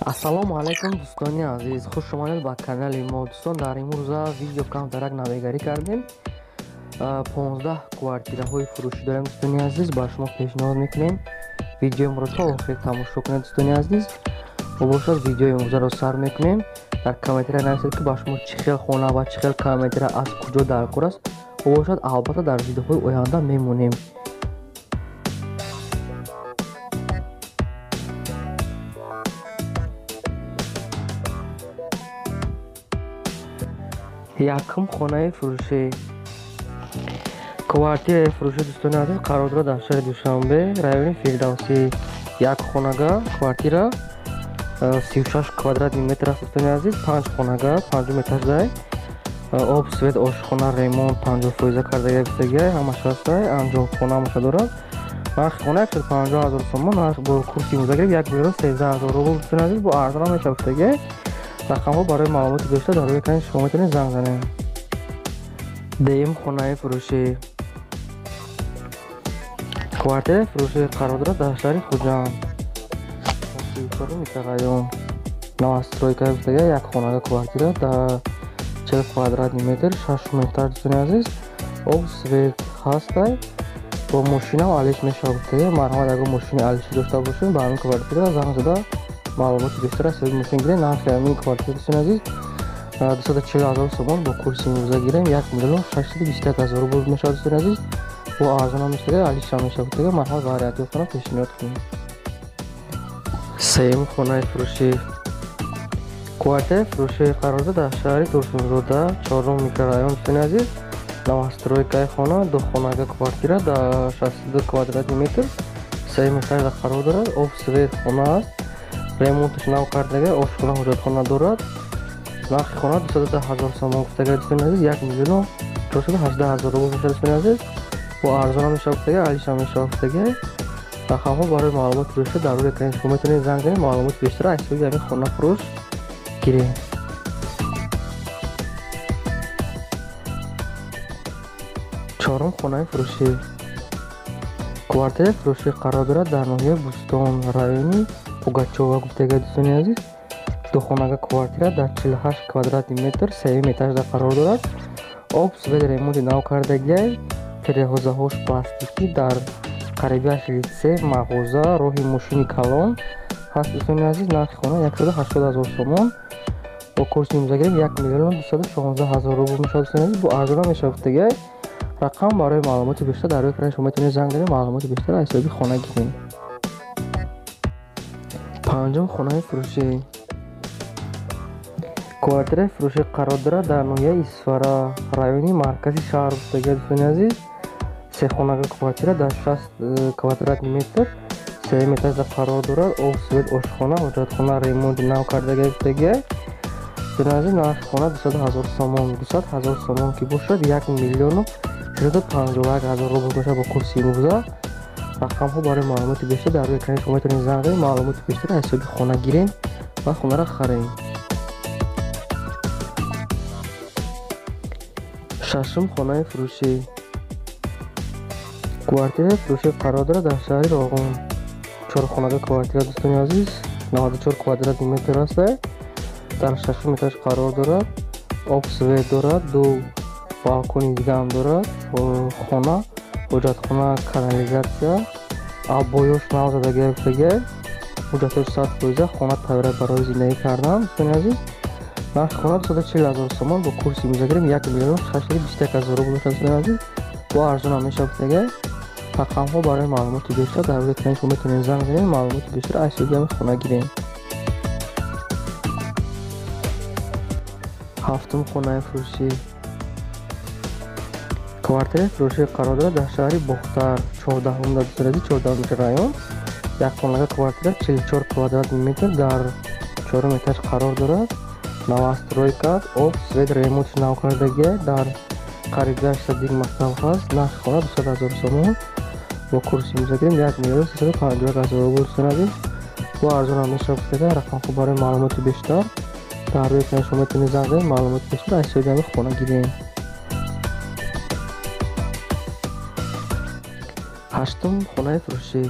ассалому алайкум дӯстони азиз, хуш омадед ба канали мо. дӯстон, дар имрӯза видео камтарак навигарӣ кардем. 15 квартираҳои фурӯшӣ дорем дӯстони азиз. Ба шумо пешниҳод мекунем видеоимро то охир тамошо кунед дӯстони азиз. бошад видеои имрӯзаро сар мекунем. дар комментария нависед ки ба шумо чӣ хел хона ва чӣ хел комментария аз куҷо дар кор аст. бошад албатта дар видеоҳои оянда мемонем. якум хонаи фурӯшӣ. квартираи фурӯшӣ дӯстони азиз қарор дорад дар шаҳри душанбе, райони фирдавсӣ. як хонага квартира 36 квадратни метр аст дӯстони азиз. 5 хонага 5 этаждай, об, свет, ошхона, ремонт 50% кардагия гуфтагия ҳамаш ҳастай. анҷомхона ҳамаша дорад. нархи хона 150 000 сомон. нарх бо курси имрӯза гирифт 1 млн 13 000 рубл дӯстони азиз. бо арзон ҳам меша гуфтагия. рақамҳо барои маълумоти бештар дар рӯи экрани шумо метавонед занг занед. дуюм хонаи фурӯшӣ. квартираи фурӯшӣ қарор дорад дар шаҳри хуҷанд, 34 район. новостройка гуфтагия як хонага квартира дар 40 квадратни метр, 6 этаж дӯстони азиз. об, свет ҳастай. бо мошинам алиш мешавад гуфтагия. марҳамат, агар мошини алиши дошта бошед ба ҳамин квартира занг зада маълумоти бештар аз соҳиби мошин гирем. нархи ҳамин квартира дӯстони азиз 240 000 сомон бо курси имрӯза гирем 1 млн 621 000 рубл мешавад дӯстони азиз. бо арзон ҳам мешавад, алиш ҳам мешавад гуфтагия. марҳамат, варианти хона пешниҳод кунед. сеюм хонаи фурӯшӣ. квартираи фурӯшӣ қарор дорад дар шаҳри турсунзода, 4 микрорайон дӯстони азиз. новостройкаи хона, ду хонага квартира дар 62 квадратни метр, 3 этажда қарор дорад. об, свет хона аст. ремонташ нав кардагия, ошхона, ҳоҷатхона дорад. нархи хона 210 000 сомон гуфтагия дӯстони азиз. 1 млн 418 000 рубл мешавад дӯстони азиз. бо арзон ҳам мешавад гуфтагия, алиш ҳам мешавад гуфтагия. рақамҳо барои маълумоти бештар дар рӯи экрани шумо метавонед занг занед. маълумоти бештар аз соҳиби ҳамин хона фурӯш гиред. чорум хонаи фурӯшӣ. квартираи фурӯшӣ қарор дорад дар ноҳияи Бустон, райони Пугачова гуфтагия дӯстони азиз. ду хонага квартира дар 48 квадратни метр, 3 этажда қарор дорад. об, свет, ремонти нав кардагия, тереҳозаҳош пластикӣ дар қарибияш литсей, мағоза, роҳи мошини калон ҳаст дӯстони азиз. нархи хона 180 000 сомон бо курси имрӯза гирем 1 млн 216 000 рубл мешавад дӯстони азиз. бо арзон мешавад гуфтагия. рақам барои маълумоти бештар дар рӯи экрани шумо метавонед занг занед. маълумоти бештар аз соҳиби хона гиред. панҷум хонаи фурӯшӣ. квартираи фурӯшӣ қарор дорад дар ноҳияи Исфара, райони маркази шаҳр гуфтагия дӯстони азиз. 3 хонага квартира дар 60 квадратни метр, 3 этажда қарор дорад. об, свет, ошхона, ҳоҷатхона, ремонти нав кардагия гуфтагия дӯстони азиз. нархи хона 200 000 сомон, 200 000 сомон ки бошад 1 млн 651 000 рубл мешавад бо курси имрӯза. рақамҳо барои маълумоти бештар дар рӯи экрани шумо метавонед занг занед. маълумоти бештар аз соҳиби хона гирем ва хонаро харем. шашум хонаи фурӯшӣ. квартираи фурӯшӣ қарор дорад дар шаҳри Роғун, 4 хонага квартира дӯстони азиз, 94 квадратни метр аст. дар 6 этаж қарор дорад. об, свет дорад, ду балкони дигаам дорад. хона, ҳоҷатхона, канализатсия, аббоёш нав задагия гуфтагия. ҳоҷатош 100%, хона тавра барои зиндагӣ кардан дӯстони азиз. нархи хона 240 000 сомон бо курси имрӯза гирем 1 млн 621 000 рубл мешавад дӯстони азиз. бо арзон ҳам мешавад гуфтагия. рақамҳо барои маълумоти бештар дар рӯи экрани шумо метавонед занг занед. маълумоти бештар аз соҳиби ҳамин хона гирем. ҳафтум хонаи фурӯшӣ. квартираи фурӯшӣ қарор дорад дар шаҳри Бухтар, 14 дӯстони азиз, 14 район. як хонага квартира 44 квадратни метр дар 4 этаж қарор дорад. новостройка, об, свет, ремонти нав кардагия дар қарибияш садик мактаб ҳаст. нархи хона 200 000 сомон бо курси имрӯза гирем 1 млн 351 000 рубл дӯстони азиз. бо арзон ҳам мешавад гуфтагия. рақамҳо барои маълумоти бештар дар рӯи экрани шумо метавонед занг занед. маълумоти бештар аз соҳиби ҳамин хона гирем. ҳаштум хонаи фурӯшӣ.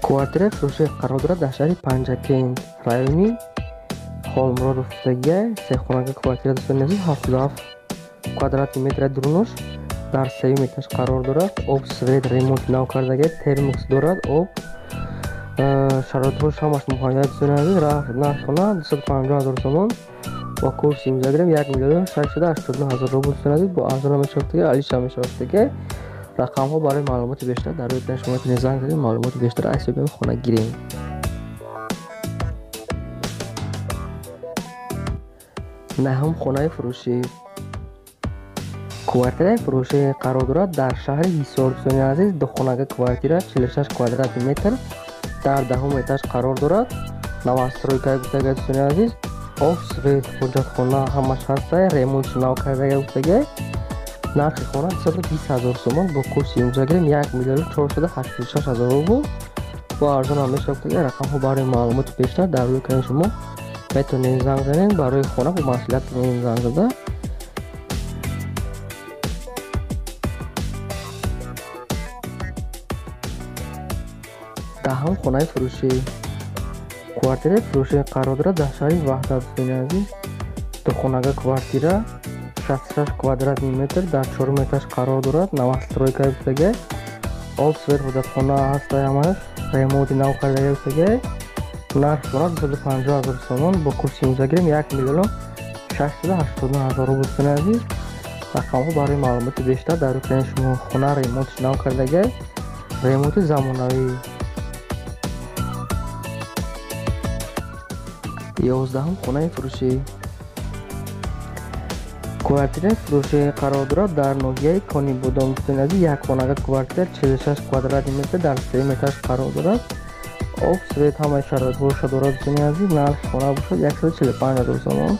квартираи фурӯшӣ қарор дорад дар шаҳри Панҷакент, райони Холмуродовдagi сехонага квартира дӯстони азиз 77 квадрати метри дурнуш дар сеюм этаж қарор дорад. Об, свет, ремонт навкардагӣ, термос дорад. Об шароитҳош ҳамаш муҳайё дӯстони азиз. Нархи хона 250 000 сомон با کورس امضا گرفتم 1,689,000 روبل دستان عزیز. با ارزان مشافتگی علیش هم مشافتگی رقم ها برای معلومات بیشتر در روی تن شما میتونید زنگ بزنید معلومات بیشتر از سایت خونه گیریم. نهم خانه فروشی کوارتیر فروشی قرار دارد در شهر هیسار دوستان عزیز. دو خانه کوارتیر 46 کوادرات متر در دهم اتاج قرار دارد. نوسترویکای گفتگی دوستان عزیز. آب، سویت، حجتخانه همش هسته. ریمونت نو کرده گفتگی. نرخ خانه 220,000 سومان با کورس امضا گرفتم 1,486,000 روبل. با ارزان هم میشافتگی رقم ها برای معلومات بیشتر در روی کانال شما میتونید زنگ بزنید. برای خانه با مسئولیت میتونید زنگ زده. دهم خانه فروشی کوارتیر فروشی قرار دارد در شهر وحدت دوستان عزیز. دو خانه کوارتیر 66 کوادرات متر در 4 اتاج قرار دارد. نوسترویکا گفتگی. آب، سویت، حجتخانه هسته همش. ریمونت نو کرده گفتگی. نرخ خانه 250,000 سومان با کورس امضا گرفتم 1,689,000 روبل دوستان عزیز. رقم ها برای معلومات بیشتر در روی کانال شما خانه ریمونت نو کردگی. ریمونت زمانوی. 11 خانه فروشی کوارتیر فروشی قرار دارد در ناحیه کانی بودام دوستان عزیز. یک خانه کوارتیر 46 کوادرات متر در 3 اتاج قرار دارد. آب، سویت همه شرایط باش دارد دوستان عزیز. نرخ خانه باشد 145,000 سومان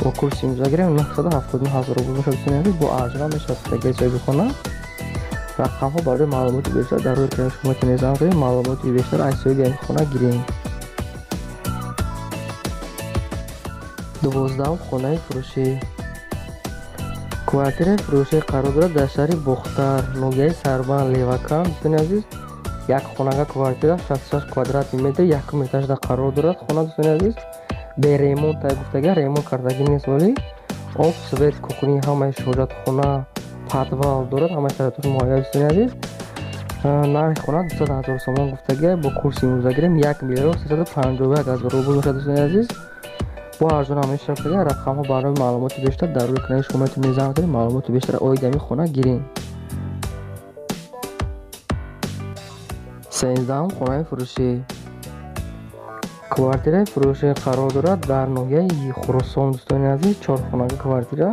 با کورس امضا گرفتم 979,000 روبل باشد دوستان عزیز. با ارزان میشد صاحب خانه. رقم ها برای معلومات بیشتر در روی کانال شما میتونید زنگ بزنید معلومات بیشتر از صاحب این خانه گیرید. 12 خانه فروشی کوارتیر فروشی قرار دارد در شهر بختر ناحیه سربن لیوکان دوستان عزیز. یک خانه کوارتیر 66 کوادرات متر یک اتاج در قرار دارد. خانه دوستان عزیز به ریمونت گفتگی ریمونت کردگی نیست ولی آب، سویت، کوکنی همه حجتخانه پتوال دارد. همه شرایطش مهیا دوستان عزیز. نرخ خانه 200,000 سومان گفتگی با کورس امضا گرفتم 1,351,000 روبل باشد دوستان عزیز. با ارزان همیشه شده رقم ها برای معلومات بیشتر در روی کانال شما میتونید زنگ بزنید معلومات بیشتر اویدمی خانه گیرین. 13 خانه فروشی کوارتیر فروشی قرار دارد در ناحیه خراسان دوستان عزیز. 4 خانه کوارتیر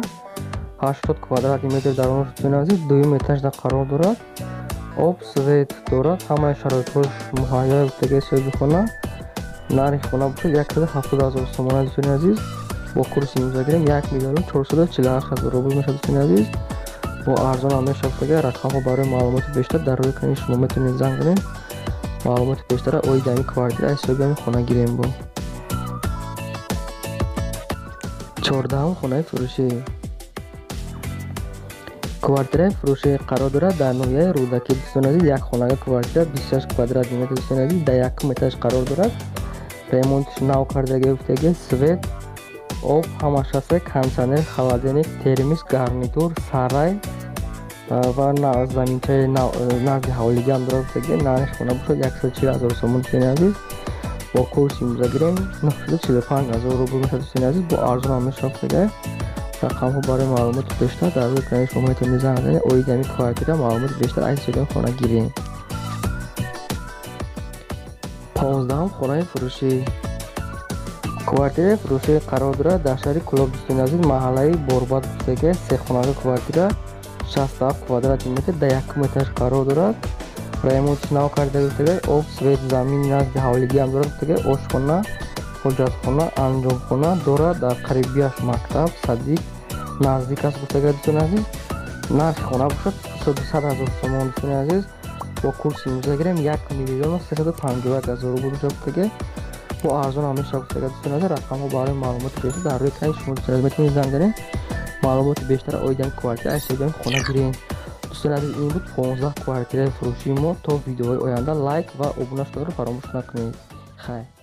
80 کوادرات متر در آن دوستان عزیز. 2 اتاج در قرار دارد. آب، سویت دارد. همه شرایطش مهیا بودگی صاحب خانه. نرخ خانه باشد 170,000 سومان دوستان عزیز. با کورس امضا گرفتم 1,448,000 روبل میشد دوستان عزیز. با ارزان هم میشد. رقم ها برای معلومات بیشتر در روی کانال شما میتونید زنگ بزنید معلومات بیشتر اویدمی کوارتیر از صاحب خانه گیریم. با 14 خانه فروشی کوارتیر فروشی قرار دارد در ناحیه رودکی دوستان عزیز. یک خانه کوارتیر 26 کوادرات متر دوستان عزیز در یک اتاج قرار دارد. ریمونت نو کرده گفتگی. سویت، آب همش هست. کانسانر، خلادنیک، ترمیس، گارنیتور، سرای و زمینچه نزد حوالیگی هم دارد گفتگی. نرخ خانه باشد 140,000 سومان دوستان عزیز. با کورس امضا گرفتم 945,000 روبل میشد دوستان عزیز. با ارزان همیشه گفتگی رقم ها برای معلومات بیشتر در روی کانال شما میتونید زنگ بزنید اویدمی کوارتیر معلومات بیشتر از صاحب خانه گیرید. 15 خانه فروشی کوارتیر فروشی قرار دارد در شهر کلوب دوستان عزیز. محله بورباد گفتگی. 3 خانه کوارتیر 67 کوادرات متر در 1 اتاج قرار دارد. ریمونت نو کرده گفتگی. آب، سویت، زمین نزد حوالیگی هم دارد گفتگی. آشخانه، حجتخانه، انجمخانه دارد. در قریبیش مکتب صدیق نزدیک است گفتگی دوستان عزیز. نرخ خانه باشد 200,000 سومان دوستان عزیز. با کورس امضا گرفتم 1,351,000 روبل گفتگی. با ارزان همیشه گفتگی دوستان عزیز. رقم ها برای معلومات بیشتر در روی کانال شما میتونید زنگ بزنید معلومات بیشتر اویدمی کوارتیر از صاحب خانه گیرید. دوستان عزیز این بود 15 کвартираи фурӯшии мо. То видеоҳои оянда лайк ва обуна шударо фаромӯш накунед. Хайр.